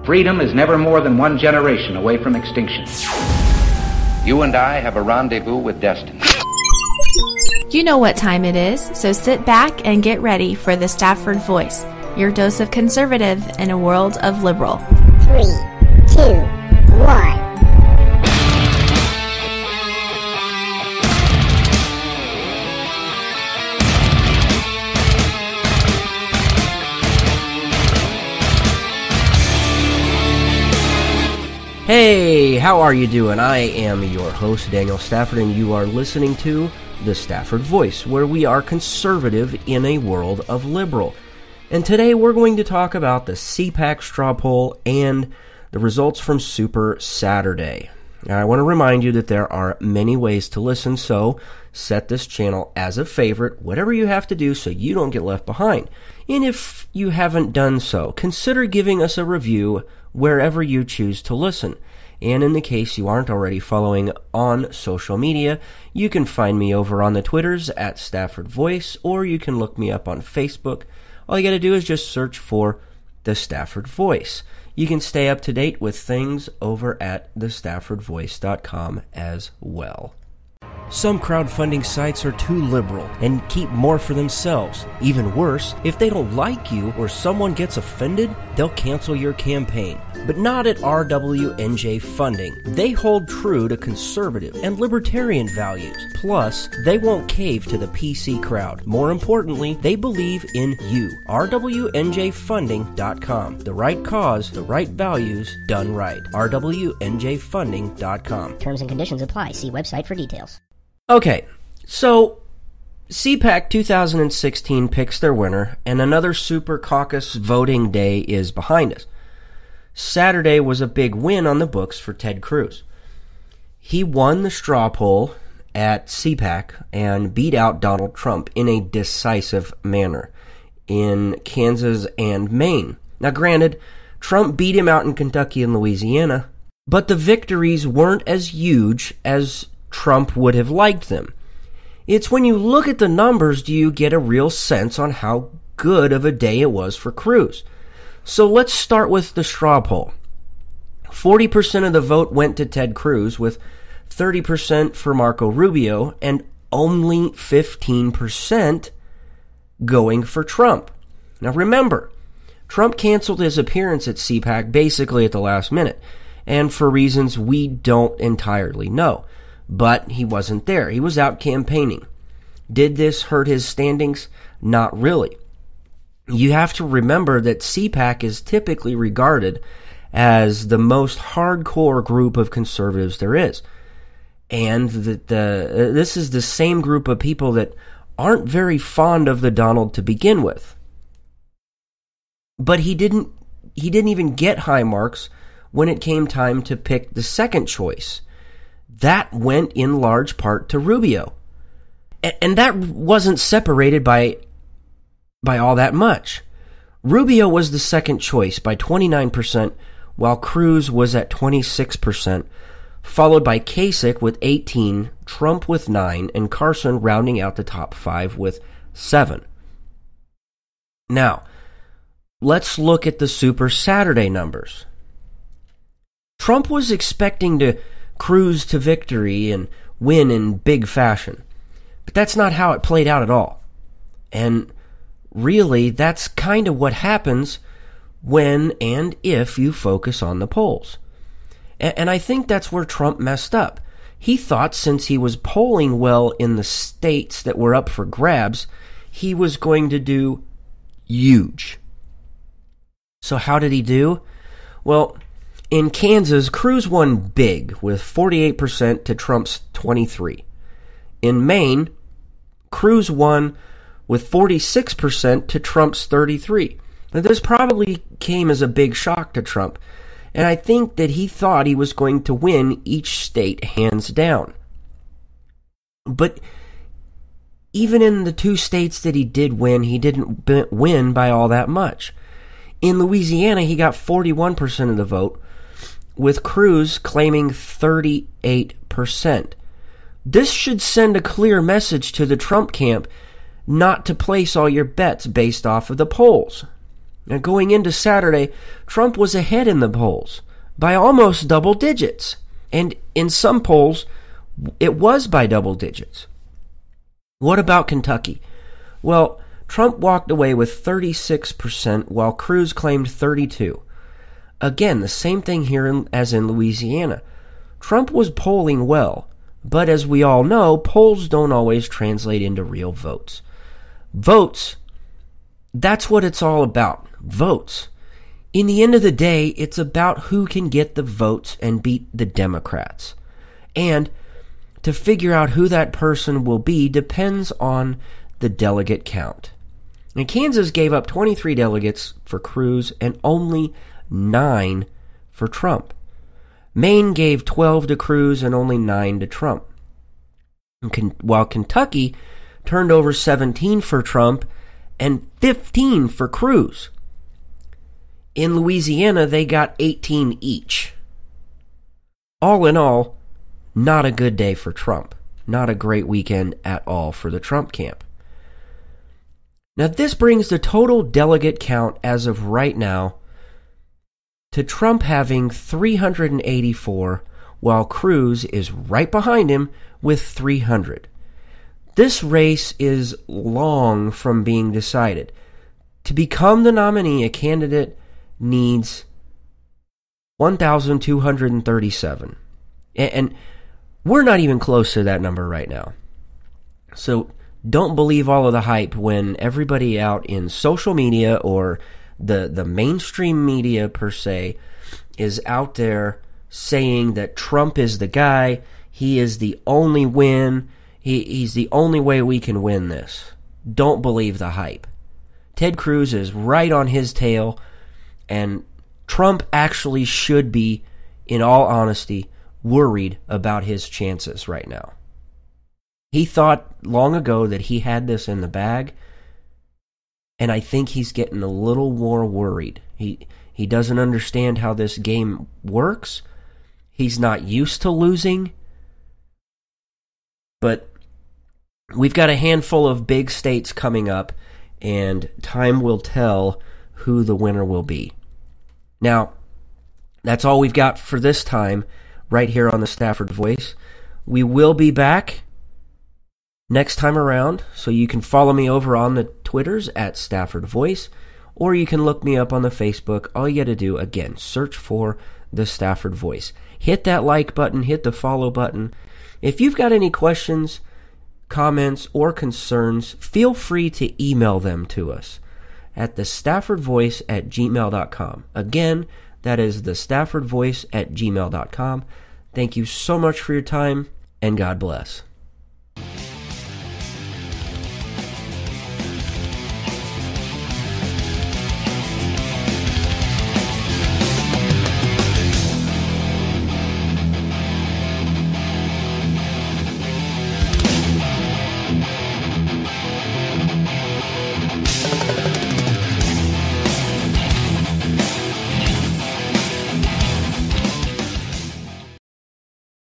Freedom is never more than one generation away from extinction. You and I have a rendezvous with destiny. You know what time it is, so sit back and get ready for the Stafford Voice, your dose of conservative in a world of liberal. 3, 2, 1. Hey, how are you doing? I am your host, Daniel Stafford, and you are listening to the Stafford Voice, where we are conservative in a world of liberal. And today we're going to talk about the CPAC straw poll and the results from Super Saturday. Now, I want to remind you that there are many ways to listen, so set this channel as a favorite, whatever you have to do so you don't get left behind. And if you haven't done so, consider giving us a review wherever you choose to listen. And in the case you aren't already following on social media, you can find me over on the Twitters at Stafford Voice, or you can look me up on Facebook. All you gotta do is just search for the Stafford Voice. You can stay up to date with things over at thestaffordvoice.com as well. Some crowdfunding sites are too liberal and keep more for themselves. Even worse, if they don't like you or someone gets offended, they'll cancel your campaign. But not at WNJ Funding. They hold true to conservative and libertarian values. Plus, they won't cave to the PC crowd. More importantly, they believe in you. rwnjfunding.com. The right cause, the right values, done right. rwnjfunding.com. Terms and conditions apply. See website for details. Okay, so CPAC 2016 picks their winner, and another Super Caucus Voting day is behind us. Saturday was a big win on the books for Ted Cruz. He won the straw poll at CPAC and beat out Donald Trump in a decisive manner in Kansas and Maine. Now, granted, Trump beat him out in Kentucky and Louisiana, but the victories weren't as huge as Trump would have liked them. It's when you look at the numbers do you get a real sense on how good of a day it was for Cruz. So let's start with the straw poll. 40% of the vote went to Ted Cruz, with 30% for Marco Rubio, and only 15% going for Trump. Now remember, Trump canceled his appearance at CPAC basically at the last minute, and for reasons we don't entirely know. But he wasn't there. He was out campaigning. Did this hurt his standings? Not really. You have to remember that CPAC is typically regarded as the most hardcore group of conservatives there is. And that this is the same group of people that aren't very fond of the Donald to begin with. But he didn't even get high marks when it came time to pick the second choice. That went in large part to Rubio. And that wasn't separated by all that much. Rubio was the second choice by 29%, while Cruz was at 26%, followed by Kasich with 18%, Trump with 9%, and Carson rounding out the top 5 with 7%. Now, let's look at the Super Saturday numbers. Trump was expecting to cruise to victory and win in big fashion. But that's not how it played out at all. And really, that's kind of what happens when and if you focus on the polls. And I think that's where Trump messed up. He thought since he was polling well in the states that were up for grabs, he was going to do huge. So how did he do? Well, in Kansas, Cruz won big with 48% to Trump's 23%. In Maine, Cruz won with 46% to Trump's 33%. Now, this probably came as a big shock to Trump, and I think that he thought he was going to win each state hands down. But even in the 2 states that he did win, he didn't win by all that much. In Louisiana, he got 41% of the vote, with Cruz claiming 38%. This should send a clear message to the Trump camp not to place all your bets based off of the polls. Now, going into Saturday, Trump was ahead in the polls by almost double digits. And in some polls, it was by double digits. What about Kentucky? Well, Trump walked away with 36%, while Cruz claimed 32%. Again, the same thing here as in Louisiana. Trump was polling well, but as we all know, polls don't always translate into real votes. Votes, that's what it's all about. Votes. In the end of the day, it's about who can get the votes and beat the Democrats. And to figure out who that person will be depends on the delegate count. And Kansas gave up 23 delegates for Cruz and only 9 for Trump. Maine gave 12 to Cruz and only 9 to Trump. While Kentucky turned over 17 for Trump and 15 for Cruz. In Louisiana, they got 18 each. All in all, not a good day for Trump. Not a great weekend at all for the Trump camp. Now, this brings the total delegate count as of right now to Trump having 384, while Cruz is right behind him with 300. This race is long from being decided. To become the nominee, a candidate needs 1,237. And we're not even close to that number right now. So don't believe all of the hype when everybody out in social media or the mainstream media per se is out there saying that Trump is the guy, he is the only win, he's the only way we can win this. Don't believe the hype. Ted Cruz is right on his tail, and Trump actually should be, in all honesty, worried about his chances right now. He thought long ago that he had this in the bag, and I think he's getting a little more worried. He doesn't understand how this game works. He's not used to losing. But we've got a handful of big states coming up, and time will tell who the winner will be. Now, that's all we've got for this time right here on the Stafford Voice. We will be back next time around, so you can follow me over on the Twitters at Stafford Voice, or you can look me up on the Facebook. All you got to do, again, search for the Stafford Voice. Hit that like button, hit the follow button. If you've got any questions, comments, or concerns, feel free to email them to us at thestaffordvoice@gmail.com. Again, that is thestaffordvoice@gmail.com. Thank you so much for your time, and God bless.